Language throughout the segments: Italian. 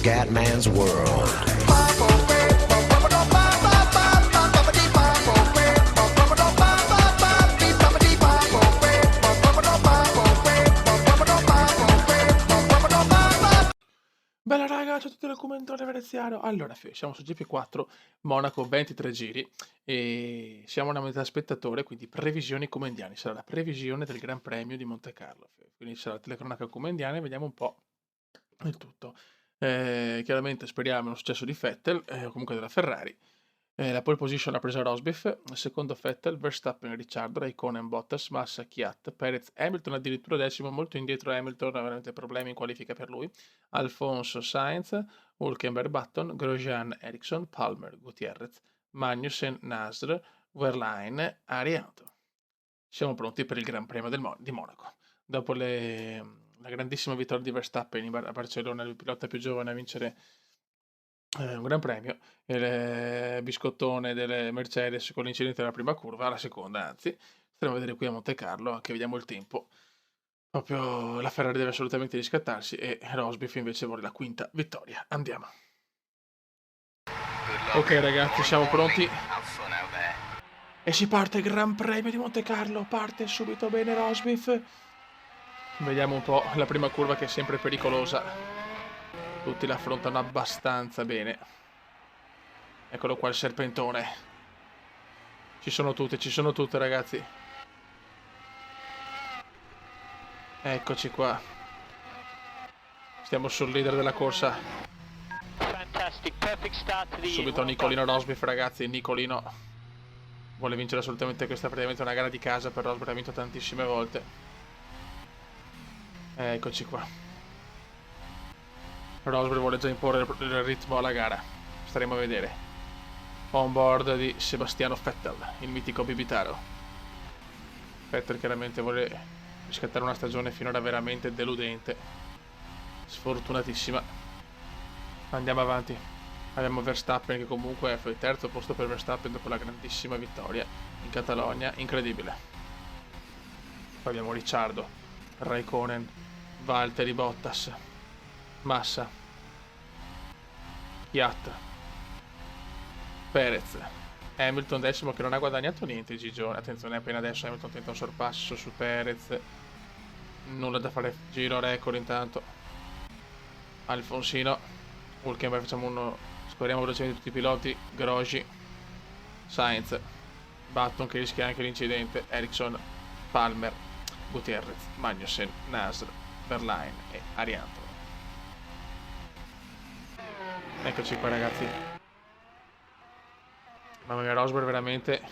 Scatman's World. Bella raga, ciao a tutti dal commentare veneziano. Allora, siamo su GP4, Monaco, 23 giri e siamo a metà spettatore, quindi previsioni comendiane. Sarà la previsione del Gran Premio di Monte Carlo. Quindi sarà la telecronaca comendiane, vediamo un po' il tutto. Chiaramente speriamo in un successo di Vettel, o comunque della Ferrari. La pole position l'ha presa Rosberg, il secondo Vettel, Verstappen, Ricciardo, Raikkonen, Bottas, Massa, Kvyat, Perez, Hamilton addirittura decimo, molto indietro Hamilton, ha veramente problemi in qualifica per lui. Alfonso, Sainz, Hülkenberg, Button, Grosjean, Ericsson, Palmer, Gutierrez, Magnussen, Nasr, Wehrlein, Arianto. Siamo pronti per il Gran Premio di Monaco. Dopo la grandissima vittoria di Verstappen a Barcellona, il pilota più giovane a vincere un Gran Premio, il biscottone delle Mercedes con l'incidente della prima curva, la seconda anzi, staremo a vedere qui a Monte Carlo, anche vediamo il tempo. Proprio la Ferrari deve assolutamente riscattarsi e Rosberg invece vuole la quinta vittoria. Andiamo. Ok ragazzi, siamo pronti e si parte il Gran Premio di Monte Carlo, parte subito bene Rosberg. Vediamo un po' la prima curva che è sempre pericolosa. Tutti la affrontano abbastanza bene. Eccolo qua il serpentone. Ci sono tutte ragazzi. Eccoci qua. Stiamo sul leader della corsa. Subito Nicolino Rosberg ragazzi. Nicolino vuole vincere assolutamente questa, praticamente una gara di casa per Rosberg, ha vinto tantissime volte. Eccoci qua. Rosberg vuole già imporre il ritmo alla gara. Staremo a vedere. On board di Sebastiano Vettel, il mitico Bibitaro. Vettel chiaramente vuole riscattare una stagione finora veramente deludente, sfortunatissima. Andiamo avanti. Abbiamo Verstappen che comunque è il terzo posto per Verstappen dopo la grandissima vittoria in Catalogna, incredibile. Poi abbiamo Ricciardo, Raikkonen, Valtteri Bottas, Massa, Kvyat, Perez, Hamilton decimo che non ha guadagnato niente Gigione. Attenzione, appena adesso Hamilton tenta un sorpasso su Perez, nulla da fare, giro record intanto. Alfonsino, Hülkenberg, facciamo uno, scorriamo velocemente tutti i piloti, Grosjean, Sainz, Button che rischia anche l'incidente, Ericsson, Palmer, Gutierrez, Magnussen, Nasr, Wehrlein e Arianto. Eccoci qua ragazzi. Mamma mia, Rosberg veramente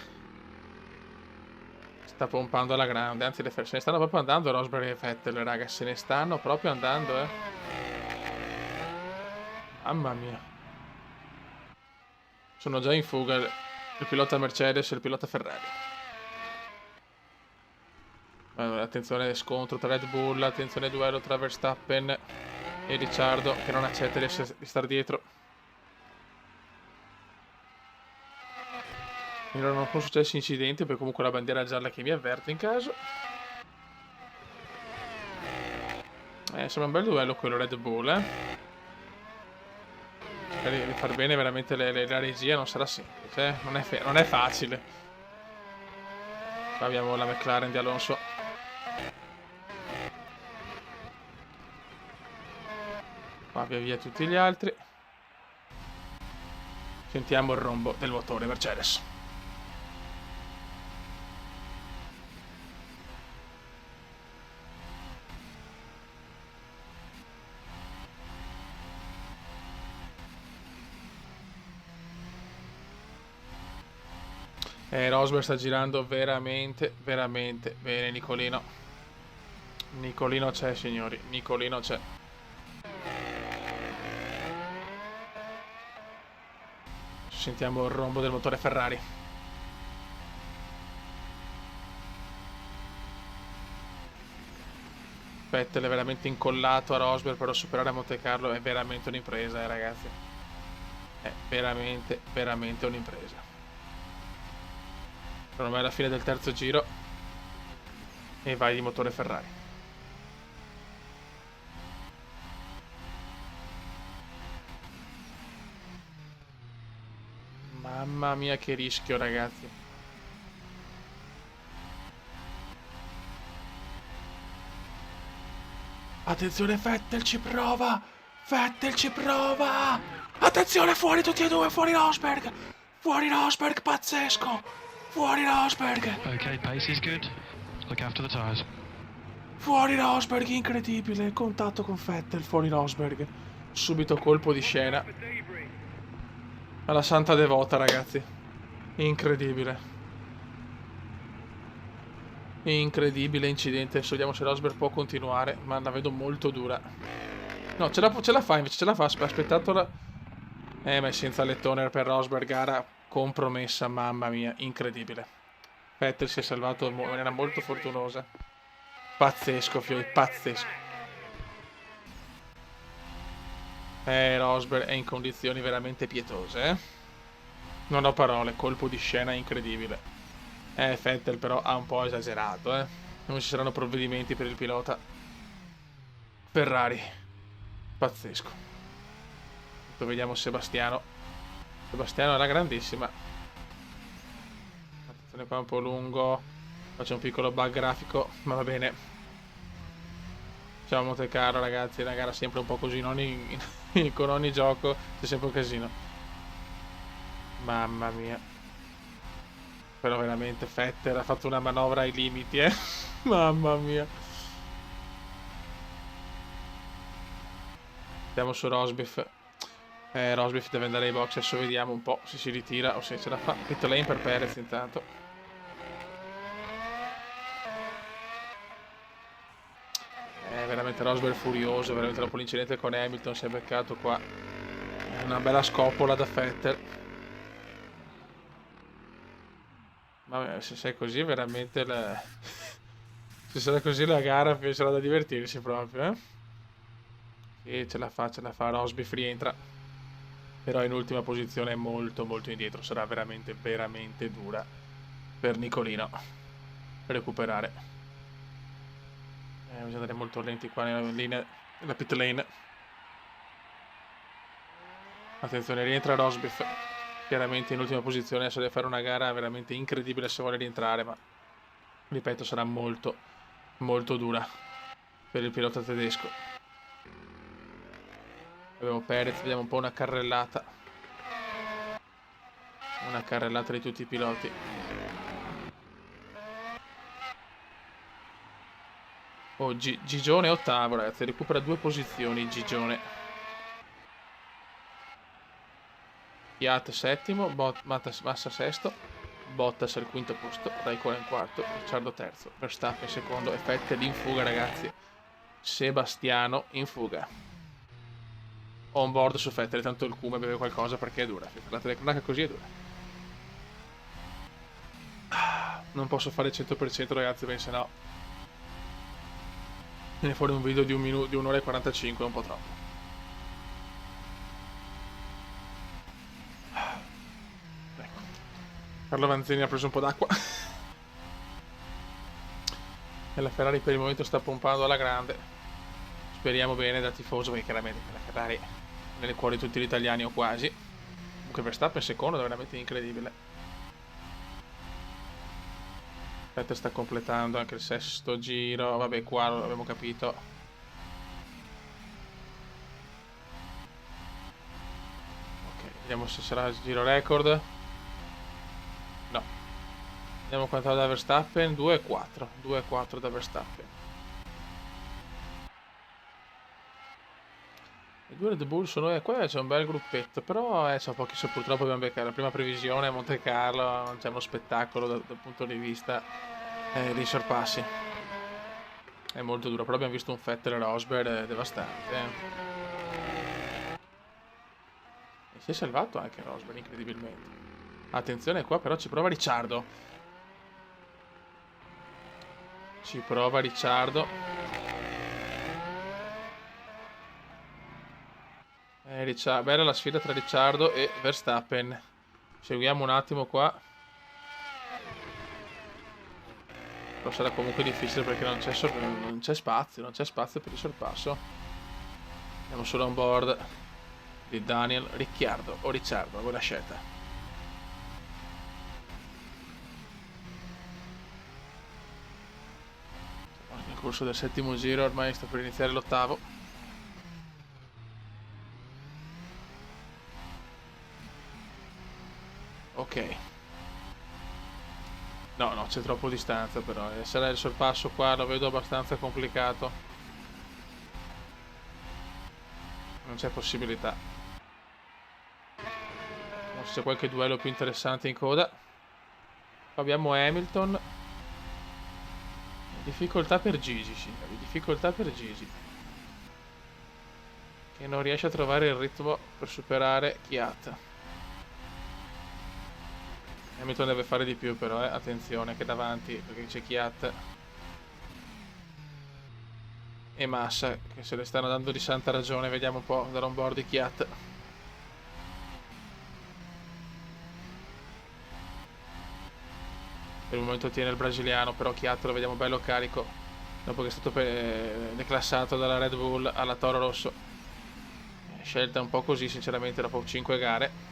sta pompando alla grande, anzi se ne stanno proprio andando Rosberg e Vettel, raga, se ne stanno proprio andando, Mamma mia. Sono già in fuga il pilota Mercedes e il pilota Ferrari. Allora, attenzione scontro tra Red Bull, attenzione duello tra Verstappen e Ricciardo che non accetta di stare dietro. Finora non sono successi incidenti, perché comunque la bandiera gialla che mi avverte in caso. Sembra un bel duello quello Red Bull, di far bene veramente la regia non sarà semplice, non è facile. Qua abbiamo la McLaren di Alonso. Qua via tutti gli altri. Sentiamo il rombo del motore Mercedes. Rosberg sta girando veramente bene Nicolino. Nicolino c'è signori, Nicolino c'è. Sentiamo il rombo del motore Ferrari. Vettel è veramente incollato a Rosberg, però superare a Monte Carlo è veramente un'impresa, ragazzi. È veramente un'impresa. Secondo me è la fine del terzo giro e vai di motore Ferrari. Mamma mia che rischio, ragazzi. Attenzione, Vettel ci prova! Vettel ci prova! Attenzione, fuori tutti e due, fuori Rosberg! Fuori Rosberg, pazzesco! Fuori Rosberg! Okay, pace is good. Look after the tires. Fuori Rosberg, incredibile! Contatto con Vettel, fuori Rosberg. Subito colpo di scena. Alla santa devota, ragazzi. Incredibile. Incredibile incidente. Adesso vediamo se Rosberg può continuare, ma la vedo molto dura. No, ce la fa invece, ce la fa. Aspettatela. Ma è senza lettone per Rosberg, gara compromessa, mamma mia, incredibile. Vettel si è salvato in maniera molto fortunosa. Pazzesco, Fiori, pazzesco. Rosberg è in condizioni veramente pietose, eh. Non ho parole, colpo di scena incredibile. Vettel però ha un po' esagerato, eh. Non ci saranno provvedimenti per il pilota Ferrari. Pazzesco. Poi vediamo Sebastiano. Sebastiano era grandissima. Attenzione qua un po' lungo. Faccio un piccolo bug grafico, ma va bene. Ciao Monte Carlo, ragazzi, una gara sempre un po' così, con ogni gioco c'è sempre un casino. Mamma mia. Però veramente Vettel ha fatto una manovra ai limiti, eh. Mamma mia. Andiamo su Rosbiff. Rosbiff deve andare ai box, adesso vediamo un po' se si ritira o se ce la fa. Pit lane per Perez intanto. Veramente Rosberg furioso, veramente dopo l'incidente con Hamilton si è beccato qua una bella scopola da Vettel. Ma se sei così veramente se sarà così la gara sarà da divertirsi proprio, eh? Sì, ce la fa, Rosbiff rientra. Però in ultima posizione è molto molto indietro, sarà veramente veramente dura per Nicolino recuperare. Bisogna andare molto lenti qua nella pit lane. Attenzione, rientra Rosbiff. Chiaramente in ultima posizione, adesso deve fare una gara veramente incredibile se vuole rientrare, ma ripeto sarà molto molto dura per il pilota tedesco. Abbiamo Perez, vediamo un po' una carrellata di tutti i piloti. Oh, Gigione ottavo, ragazzi, recupera 2 posizioni Gigione. Fiat settimo, Massa sesto, Bottas al quinto posto, Raikkonen quarto, Ricciardo terzo, Verstappen secondo e Vettel in fuga, ragazzi. Sebastiano in fuga. On board su Vettel, tanto il cume beve qualcosa perché è dura. La telecronaca così è dura. Non posso fare il 100%, ragazzi, perché sennò viene fuori un video di un'ora e 45, è un po' troppo. Ecco. Carlo Vanzini ha preso un po' d'acqua. E la Ferrari per il momento sta pompando alla grande. Speriamo bene da tifoso, perché chiaramente la Ferrari è nel cuore di tutti gli italiani o quasi. Comunque Verstappen secondo è veramente incredibile. Vettel sta completando anche il sesto giro. Vabbè, qua lo abbiamo capito. Ok, vediamo se sarà il giro record. No. Vediamo quanto da Verstappen. 2,4. 2,4 da Verstappen. I due Red Bull sono qua, c'è un bel gruppetto, però c'è pochi, purtroppo abbiamo beccato la prima previsione a Monte Carlo, non c'è uno spettacolo dal punto di vista dei sorpassi. È molto duro, però abbiamo visto un Vettel e Rosberg devastante. E si è salvato anche Rosberg, incredibilmente. Attenzione qua, però ci prova Ricciardo. Bella la sfida tra Ricciardo e Verstappen. Seguiamo un attimo qua. Però sarà comunque difficile perché non c'è spazio per il sorpasso. Andiamo solo on board di Daniel Ricciardo o Ricciardo, buona scelta. corso del 7° giro, ormai sta per iniziare l'8º. Ok. No, c'è troppo distanza però. Essere il sorpasso qua lo vedo abbastanza complicato. Non c'è possibilità. Forse c'è qualche duello più interessante in coda. Qua abbiamo Hamilton. Difficoltà per Gigi, signori. Difficoltà per Gigi. Che non riesce a trovare il ritmo per superare Kvyat. Hamilton deve fare di più però, attenzione che davanti, perché c'è Kvyat e Massa che se le stanno dando di santa ragione. Vediamo un po' dall'onboard di Kvyat. Per il momento tiene il brasiliano, però Kvyat lo vediamo bello carico dopo che è stato declassato dalla Red Bull alla Toro Rosso. Scelta un po' così sinceramente dopo 5 gare.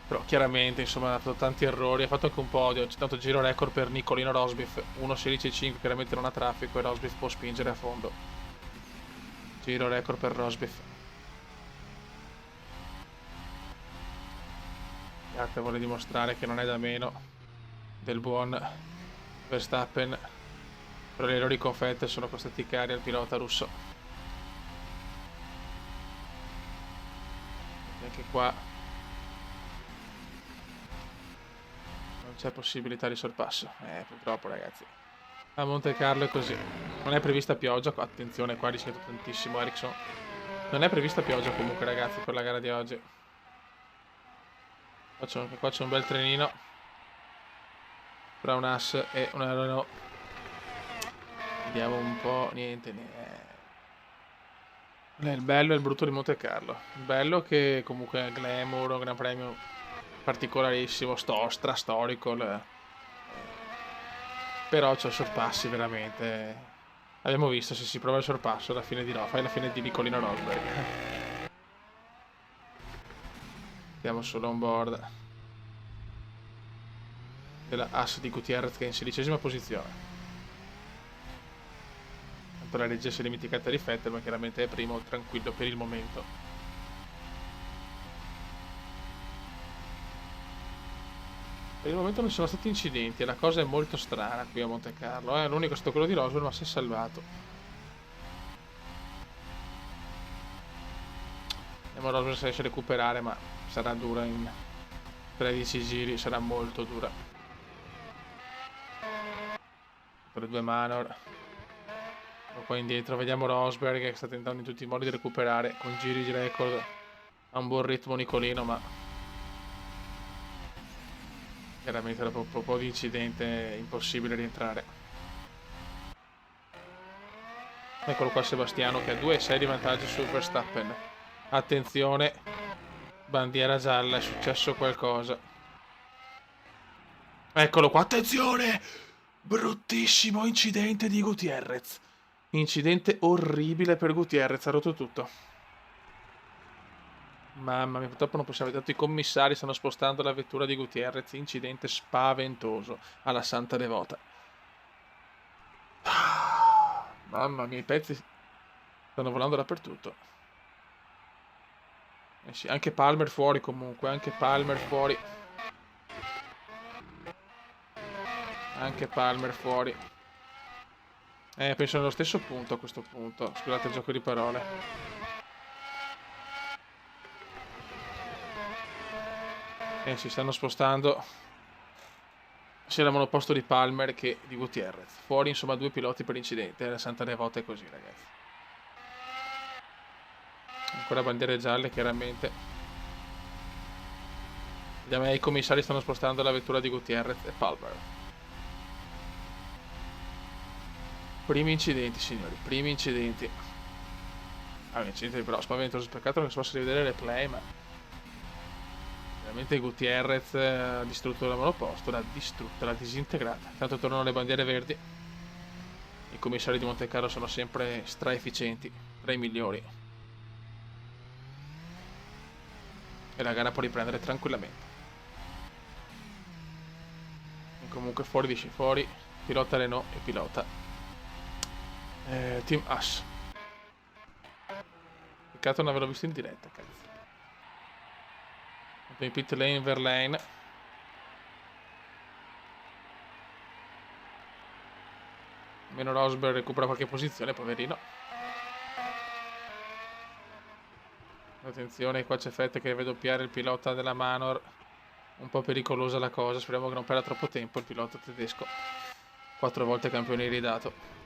Però chiaramente insomma ha fatto tanti errori, ha fatto anche un podio, c'è tanto giro record per Nicolino Rosberg, 1.16.5, chiaramente non ha traffico e Rosberg può spingere a fondo. Giro record per Rosberg. Kvyat vuole dimostrare che non è da meno del buon Verstappen, però gli errori con Vettel sono costati cari al pilota russo. E anche qua c'è possibilità di sorpasso. Purtroppo ragazzi. A Monte Carlo è così. Non è prevista pioggia. Attenzione, qua ha rischiato tantissimo Ericsson. Non è prevista pioggia comunque ragazzi per la gara di oggi. Qua c'è un bel trenino tra un As e una Renault. Vediamo un po'. Niente. Il bello e il brutto di Monte Carlo. Il bello che comunque è glamour, un gran premio particolarissimo, storico, però c'è sorpassi veramente. Abbiamo visto se si prova il sorpasso alla fine fai la fine di Nicolino Rosberg. Andiamo solo on board della As di Gutierrez che è in 16ª posizione. Tanto la regia si è dimenticata di Vettel, ma chiaramente è primo, tranquillo per il momento. Per il momento non ci sono stati incidenti e la cosa è molto strana qui a Monte Carlo. L'unico è stato quello di Rosberg, ma si è salvato. Vediamo Rosberg se riesce a recuperare, ma sarà dura in 13 giri, sarà molto dura. Per 2 Manor. Qua indietro vediamo Rosberg che sta tentando in tutti i modi di recuperare con giri di record. Ha un buon ritmo Nicolino, ma chiaramente dopo un po' di incidente è impossibile rientrare. Eccolo qua Sebastiano che ha 2,6 di vantaggio su Verstappen. Attenzione, bandiera gialla, è successo qualcosa. Eccolo qua, attenzione! Bruttissimo incidente di Gutierrez. Incidente orribile per Gutierrez, ha rotto tutto. Mamma mia, purtroppo non possiamo vedere. Tanto i commissari stanno spostando la vettura di Gutierrez. Incidente spaventoso alla Santa Devota. Mamma mia, i pezzi stanno volando dappertutto. Sì, anche Palmer fuori comunque. Anche Palmer fuori. Anche Palmer fuori. Penso nello stesso punto a questo punto. Scusate il gioco di parole. Si stanno spostando sia al monoposto di Palmer che di Gutierrez. Fuori insomma 2 piloti per incidente. La Santa Devota è così ragazzi. Ancora bandiere gialle chiaramente. Vediamo, i commissari stanno spostando la vettura di Gutierrez e Palmer. Primi incidenti signori, primi incidenti. Incidenti però spaventoso. Peccato che non si possa rivedere le replay, ma veramente Gutierrez ha distrutto la monoposto, l'ha distrutta, l'ha disintegrata. Tanto tornano le bandiere verdi. I commissari di Monte Carlo sono sempre stra-efficienti, tra i migliori. E la gara può riprendere tranquillamente. E comunque fuori, pilota Renault e pilota Team Haas. Peccato non averlo visto in diretta, cazzo. In pit lane, Verlaine. Meno Rosberg recupera qualche posizione, poverino. Attenzione, qua c'è Vettel che deve doppiare il pilota della Manor. Un po' pericolosa la cosa, speriamo che non perda troppo tempo il pilota tedesco. 4 volte campione iridato.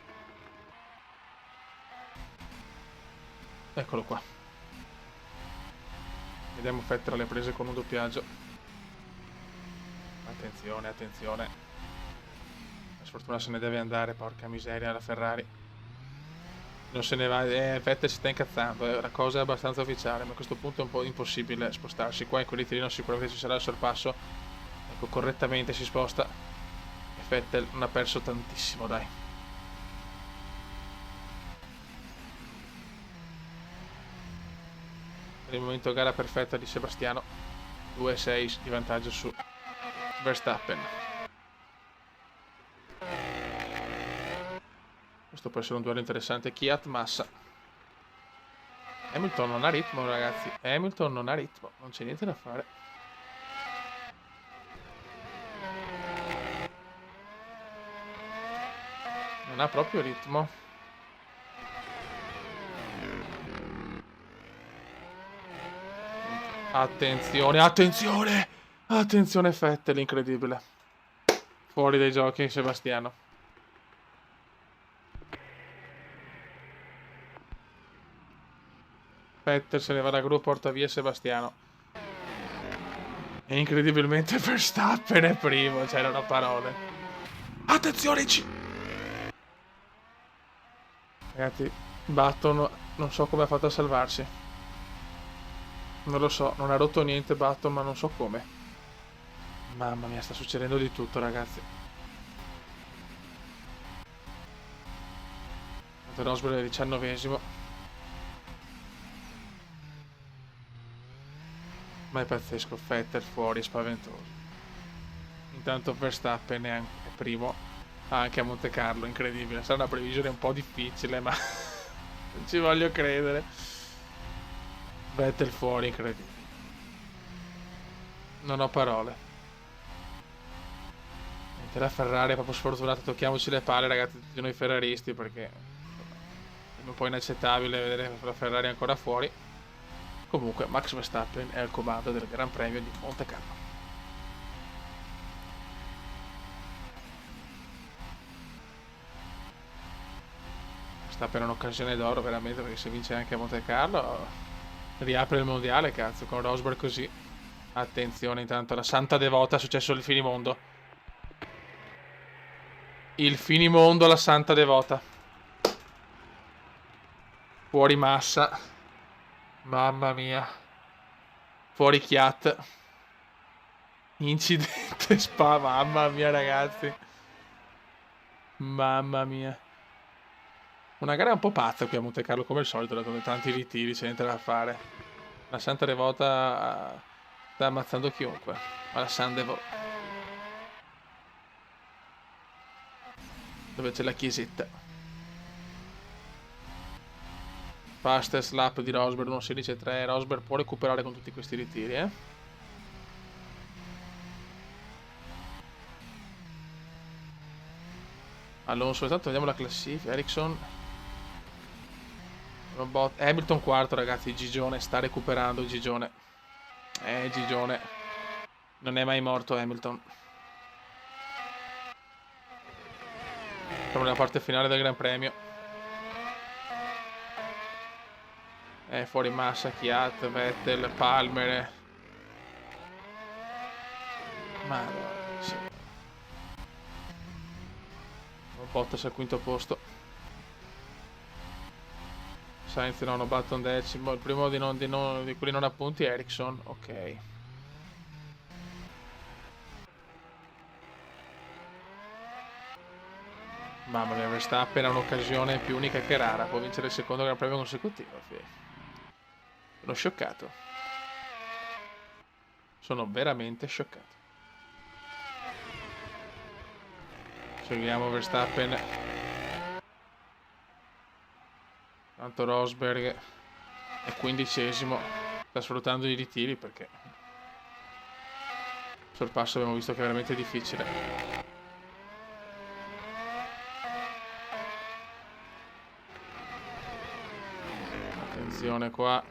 Eccolo qua. Vediamo Vettel alle prese con un doppiaggio. Attenzione, attenzione. Per sfortuna se ne deve andare, porca miseria, la Ferrari. Non se ne va, Vettel si sta incazzando, la cosa è abbastanza ufficiale, ma a questo punto è un po' impossibile spostarsi. Qua in quell'ritirino sicuramente ci sarà il sorpasso. Ecco, correttamente si sposta. E Vettel non ha perso tantissimo, dai. Per il momento gara perfetta di Sebastiano. 2-6 di vantaggio su Verstappen. Questo può essere un duello interessante. Kvyat Massa. Hamilton non ha ritmo, ragazzi. Hamilton non ha ritmo. Non c'è niente da fare. Non ha proprio ritmo. Attenzione, attenzione! Attenzione Vettel, incredibile. Fuori dai giochi Sebastiano. Vettel se ne va da gru, porta via Sebastiano. E incredibilmente Verstappen è primo, cioè non ho parole. Attenzione! Ragazzi, Button non so come ha fatto a salvarsi. Non lo so, non ha rotto niente Button, ma non so come. Mamma mia, sta succedendo di tutto, ragazzi. Rosberg è 19esimo. Ma è pazzesco, Vettel fuori, spaventoso. Intanto Verstappen è primo anche a Monte Carlo, incredibile. Sarà una previsione un po' difficile, ma non ci voglio credere. Vettel fuori, incredibile. Non ho parole. Mentre la Ferrari è proprio sfortunata, tocchiamoci le palle, ragazzi, tutti noi ferraristi, perché è un po' inaccettabile vedere la Ferrari ancora fuori. Comunque Max Verstappen è al comando del Gran Premio di Monte Carlo. Verstappen è un'occasione d'oro veramente, perché se vince anche a Monte Carlo riapre il mondiale, cazzo, con Rosberg così. Attenzione, intanto la santa devota, è successo il finimondo. Il finimondo alla santa devota. Fuori Massa. Mamma mia. Fuori Kvyat. Incidente Spa, mamma mia ragazzi. Mamma mia. Una gara un po' pazza qui a Monte Carlo, come al solito, con tanti ritiri, c'è niente da fare. La santa devota sta ammazzando chiunque. Ma la San Devo, dove c'è la chiesetta. Fastest lap di Rosberg 1.16.3. Rosberg può recuperare con tutti questi ritiri, Alonso, esatto, vediamo la classifica. Ericsson, Hamilton quarto, ragazzi. Gigione sta recuperando. Gigione, Gigione non è mai morto Hamilton. Siamo nella parte finale del Gran Premio. Fuori Massa, Kvyat, Vettel, Palmer. Madonna, sì. Bottas al quinto posto. Sainz nono, Button decimo. Il primo di quelli non appunti è Ericsson. Ok. Mamma mia, Verstappen ha un'occasione più unica che rara. Può vincere il secondo Gran Premio consecutivo. Sono scioccato. Sono veramente scioccato. Seguiamo Verstappen. Intanto Rosberg è 15esimo, sta sfruttando i ritiri perché il sorpasso abbiamo visto che è veramente difficile. Attenzione qua,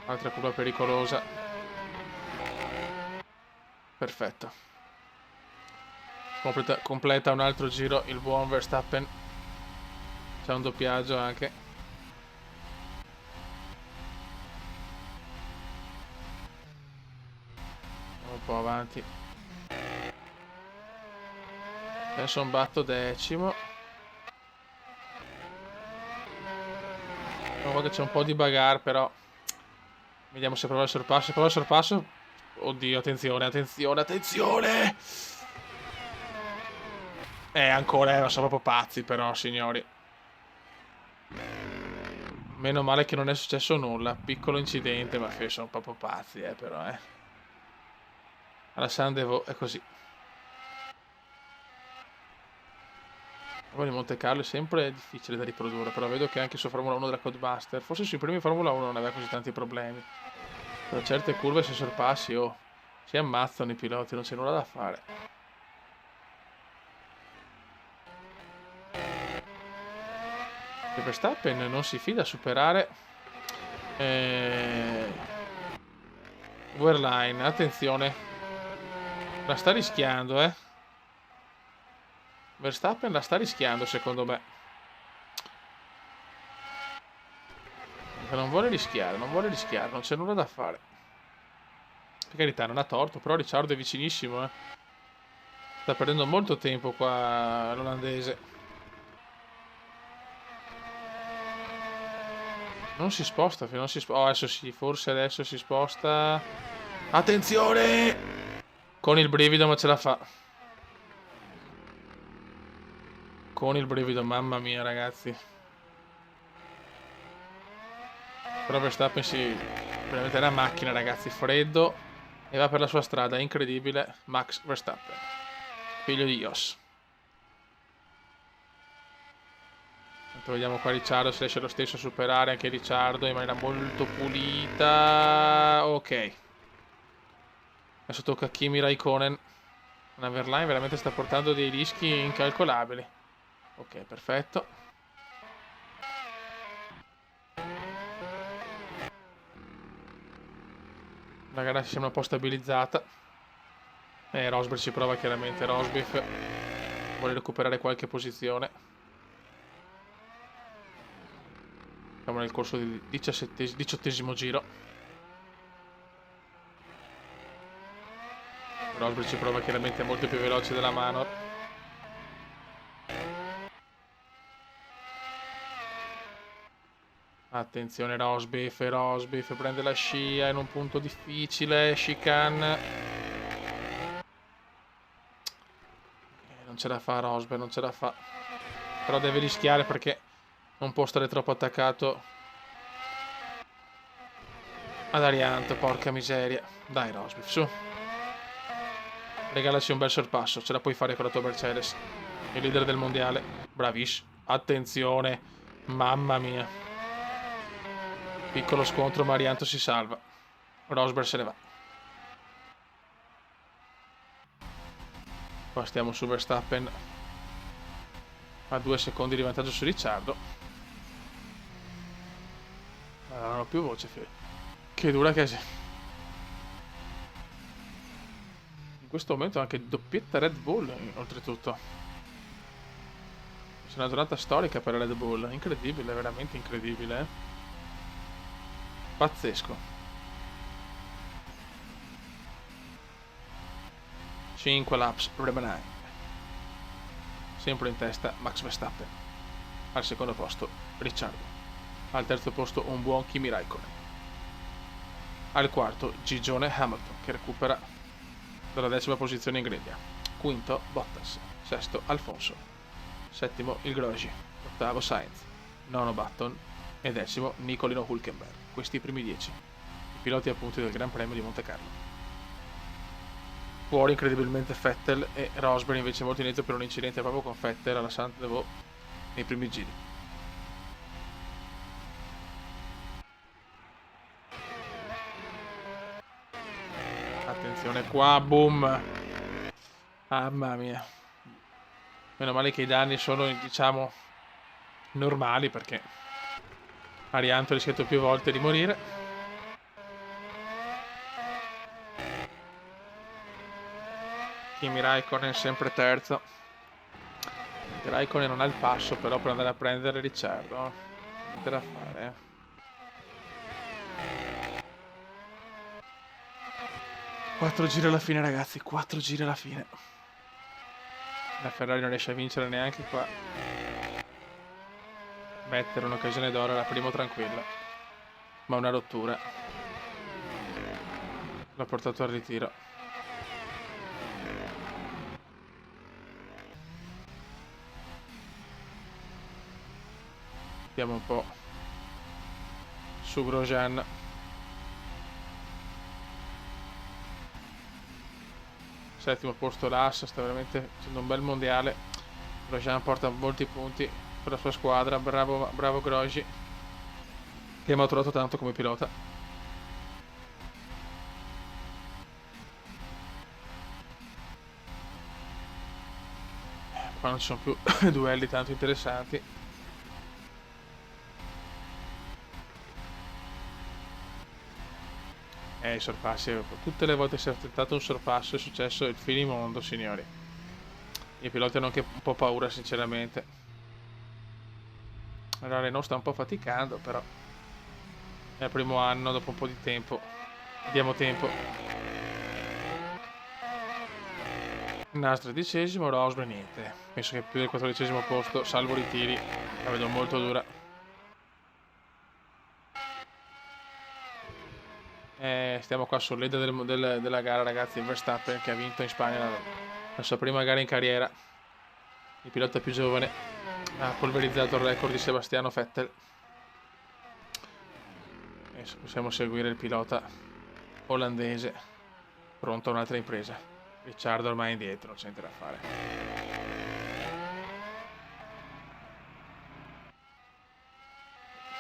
altra curva pericolosa. Perfetto. Completa un altro giro il buon Verstappen. C'è un doppiaggio anche. Un po' avanti. Adesso un batto 10º. Trovo che c'è un po' di bagarre, però vediamo se prova il sorpasso. Se prova il sorpasso. Oddio, attenzione, attenzione, attenzione! Ancora, non sono proprio pazzi, però, signori. Meno male che non è successo nulla. Piccolo incidente, ma sono proprio pazzi, però, Alla Sandevo è così. Poi di Monte Carlo è sempre difficile da riprodurre, però vedo che anche su Formula 1 della Codemaster, forse sui primi Formula 1 non aveva così tanti problemi. Per certe curve se sorpassi, si ammazzano i piloti, non c'è nulla da fare. Verstappen non si fida a superare Wehrlein, attenzione, la sta rischiando, Verstappen la sta rischiando secondo me, non vuole rischiare, non c'è nulla da fare. Per carità, non ha torto, però Ricciardo è vicinissimo, sta perdendo molto tempo qua l'olandese. Non si sposta, non si sposta. Oh, adesso sì, forse adesso si sposta. Attenzione! Con il brivido, ma ce la fa. Con il brivido, mamma mia, ragazzi. Però Verstappen veramente è una macchina, ragazzi. Freddo. E va per la sua strada, incredibile. Max Verstappen, figlio di Jos. Vediamo qua Ricciardo se riesce lo stesso a superare anche Ricciardo in maniera molto pulita. Ok. Adesso tocca a Kimi Raikkonen. Una Verlaine veramente sta portando dei rischi incalcolabili. Ok, perfetto. La gara si sembra un po' stabilizzata. Rosberg ci prova chiaramente. Rosberg vuole recuperare qualche posizione. Siamo nel corso del 18esimo giro. Rosberg ci prova chiaramente molto più veloce della Manor. Attenzione Rosberg prende la scia in un punto difficile. Chicane. Non ce la fa Rosberg, non ce la fa. Però deve rischiare perché non può stare troppo attaccato ad Arianto, porca miseria. Dai Rosberg, su. Regalaci un bel sorpasso, ce la puoi fare con la tua Mercedes. Il leader del mondiale. Bravissimo. Attenzione. Mamma mia. Piccolo scontro, ma Arianto si salva. Rosberg se ne va. Qua stiamo su Verstappen a 2 secondi di vantaggio su Ricciardo. Non ho più voce, che dura che è. In questo momento anche doppietta Red Bull, oltretutto. C'è una giornata storica per la Red Bull, incredibile, veramente incredibile. Pazzesco. 5 laps remanenti. Sempre in testa Max Verstappen. Al secondo posto Ricciardo. Al terzo posto un buon Kimi Raikkonen. Al quarto Gigione Hamilton, che recupera dalla 10ª posizione in griglia. Quinto Bottas. Sesto Alfonso. Settimo il Grosjean. Ottavo Sainz. Nono Button. E 10º Nicolino Hülkenberg. Questi i primi 10. I piloti appunto del Gran Premio di Monte Carlo. Fuori incredibilmente Vettel e Rosberg invece molto inizio per un incidente proprio con Vettel alla Sandevo nei primi giri. Attenzione qua, boom. Mamma mia. Meno male che i danni sono, diciamo, normali, perché Arianto ha rischiato più volte di morire. Kimi Raikkonen sempre terzo. Raikkonen non ha il passo però per andare a prendere Ricciardo. Niente da fare. 4 giri alla fine, ragazzi, 4 giri alla fine. La Ferrari non riesce a vincere neanche qua. Mettere un'occasione d'oro alla prima tranquilla. Ma una rottura l'ha portato al ritiro. Vediamo un po' su Grosjean. Settimo posto l'Haas, sta veramente facendo un bel mondiale. Grosjean porta molti punti per la sua squadra. Bravo Grosjean, che mi ha trovato tanto come pilota. Qua non ci sono più duelli tanto interessanti. I sorpassi, tutte le volte che si è tentato un sorpasso è successo il finimondo, signori. I piloti hanno anche un po' paura, sinceramente. Allora Renault sta un po' faticando, però è il primo anno, dopo un po' di tempo. Diamo tempo. Nastro 13°, Rosberg niente. Penso che più del 14° posto, salvo ritiri, la vedo molto dura. Stiamo qua sul leader della gara, ragazzi. Verstappen, che ha vinto in Spagna la sua prima gara in carriera. Il pilota più giovane ha polverizzato il record di Sebastiano Vettel. Adesso possiamo seguire il pilota olandese, pronto a un'altra impresa. Ricciardo ormai indietro, non c'è niente da fare.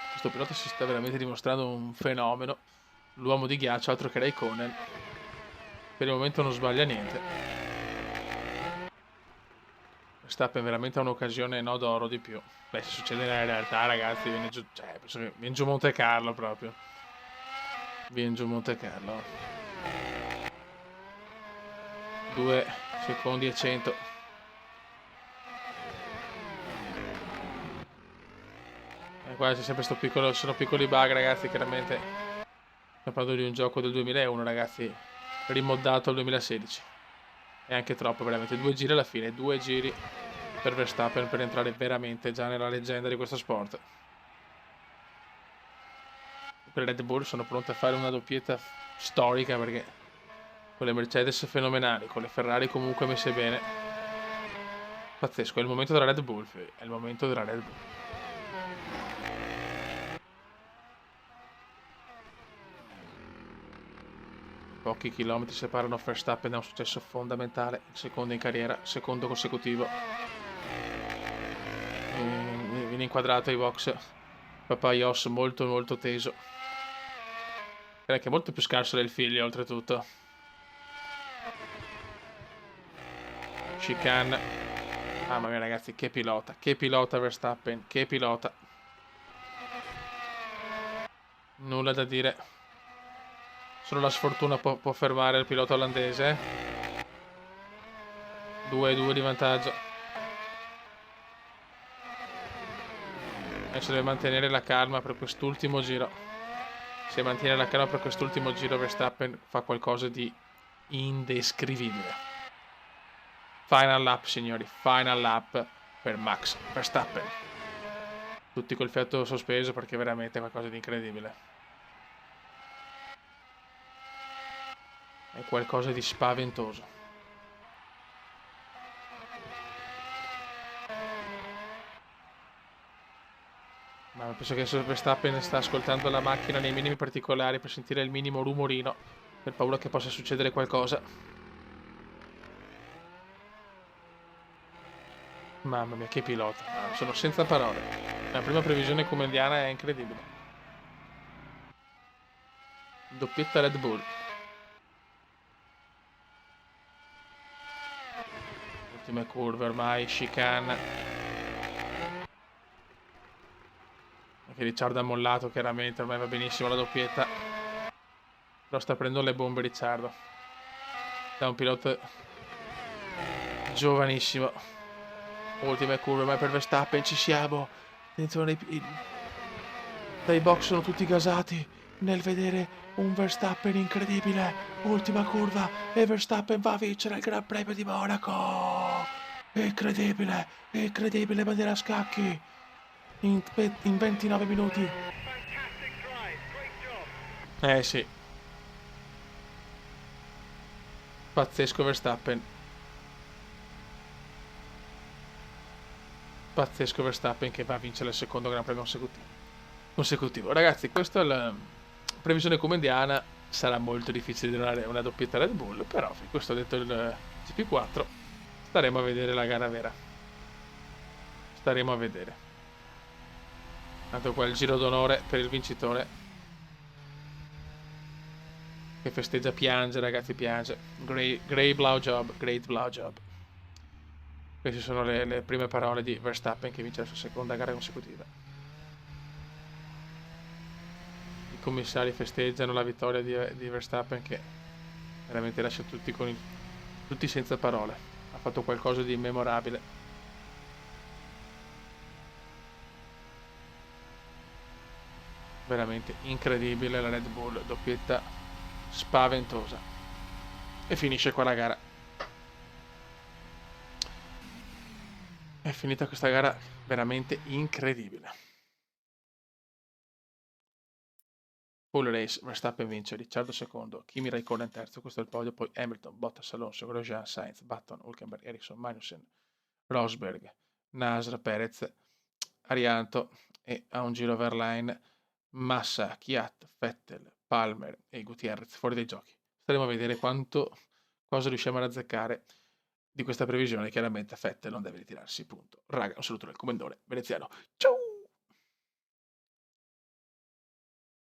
Questo pilota si sta veramente dimostrando un fenomeno. L'uomo di ghiaccio, altro che Raikkonen. Per il momento non sbaglia niente. Verstappen veramente ha un'occasione no d'oro di più. Beh, se succede nella realtà, ragazzi, viene giù, cioè, penso che viene giù Monte Carlo proprio. Viene giù Monte Carlo. 2 secondi e 100. E qua c'è sempre sto piccolo, sono piccoli bug, ragazzi, chiaramente. Stiamo parlando di un gioco del 2001, ragazzi, rimoddato al 2016. È anche troppo, veramente. 2 giri alla fine, 2 giri per Verstappen per entrare veramente già nella leggenda di questo sport. Per Red Bull sono pronte a fare una doppietta storica, perché con le Mercedes fenomenali, con le Ferrari comunque messe bene. Pazzesco, è il momento della Red Bull, è il momento della Red Bull. Pochi chilometri separano Verstappen da un successo fondamentale, il secondo in carriera, secondo consecutivo. Viene inquadrato ai box papà Jos, molto molto teso. Direi che è molto più scarso del figlio, oltretutto. Chicane. Mamma mia, ragazzi, che pilota Verstappen, che pilota. Nulla da dire. Solo la sfortuna può fermare il pilota olandese. 2-2 di vantaggio. Adesso deve mantenere la calma per quest'ultimo giro. Se mantiene la calma per quest'ultimo giro, Verstappen fa qualcosa di indescrivibile. Final lap, signori. Final lap per Max Verstappen. Tutti col fiato sospeso, perché veramente è qualcosa di incredibile. È qualcosa di spaventoso. Ma penso che Verstappen sta ascoltando la macchina nei minimi particolari per sentire il minimo rumorino, per paura che possa succedere qualcosa. Mamma mia, che pilota. Sono senza parole. La prima previsione comandiana è incredibile. Doppietta Red Bull. ultime curve ormai, chicane. Anche Ricciardo ha mollato chiaramente, ormai va benissimo la doppietta. Però sta prendendo le bombe Ricciardo. Da un pilota giovanissimo. Ultime curve ormai per Verstappen, ci siamo. Attenzione, dai box sono tutti gasati nel vedere un Verstappen incredibile. Ultima curva e Verstappen va a vincere il Gran Premio di Monaco. Incredibile, incredibile, bandiera a scacchi in 29 minuti. Sì. Pazzesco Verstappen. Pazzesco Verstappen che va a vincere il secondo Gran Premio consecutivo. Ragazzi, questa è la previsione comendiana. Sarà molto difficile di una doppietta Red Bull, però questo ha detto il GP4. Staremo a vedere la gara vera. Staremo a vedere. Tanto qua il giro d'onore per il vincitore, che festeggia, piange, ragazzi, piange. Great blow job, great blow job. Queste sono le prime parole di Verstappen che vince la sua seconda gara consecutiva. I commissari festeggiano la vittoria di Verstappen, che veramente lascia tutti senza parole. Ha fatto qualcosa di immemorabile. Veramente incredibile la Red Bull, doppietta spaventosa. E finisce qua la gara. È finita questa gara veramente incredibile. Full race, Verstappen vince, Ricciardo secondo, Kimi Raikkonen terzo, questo è il podio, poi Hamilton, Bottas, Alonso, Grosjean, Sainz, Button, Hülkenberg, Ericsson, Magnussen, Rosberg, Nasr, Perez, Arianto e a un giro Verlaine, Massa, Kvyat, Vettel, Palmer e Gutierrez fuori dai giochi. Staremo a vedere cosa riusciamo ad azzeccare di questa previsione. Chiaramente Vettel non deve ritirarsi, punto. Raga, un saluto dal commendatore veneziano. Ciao!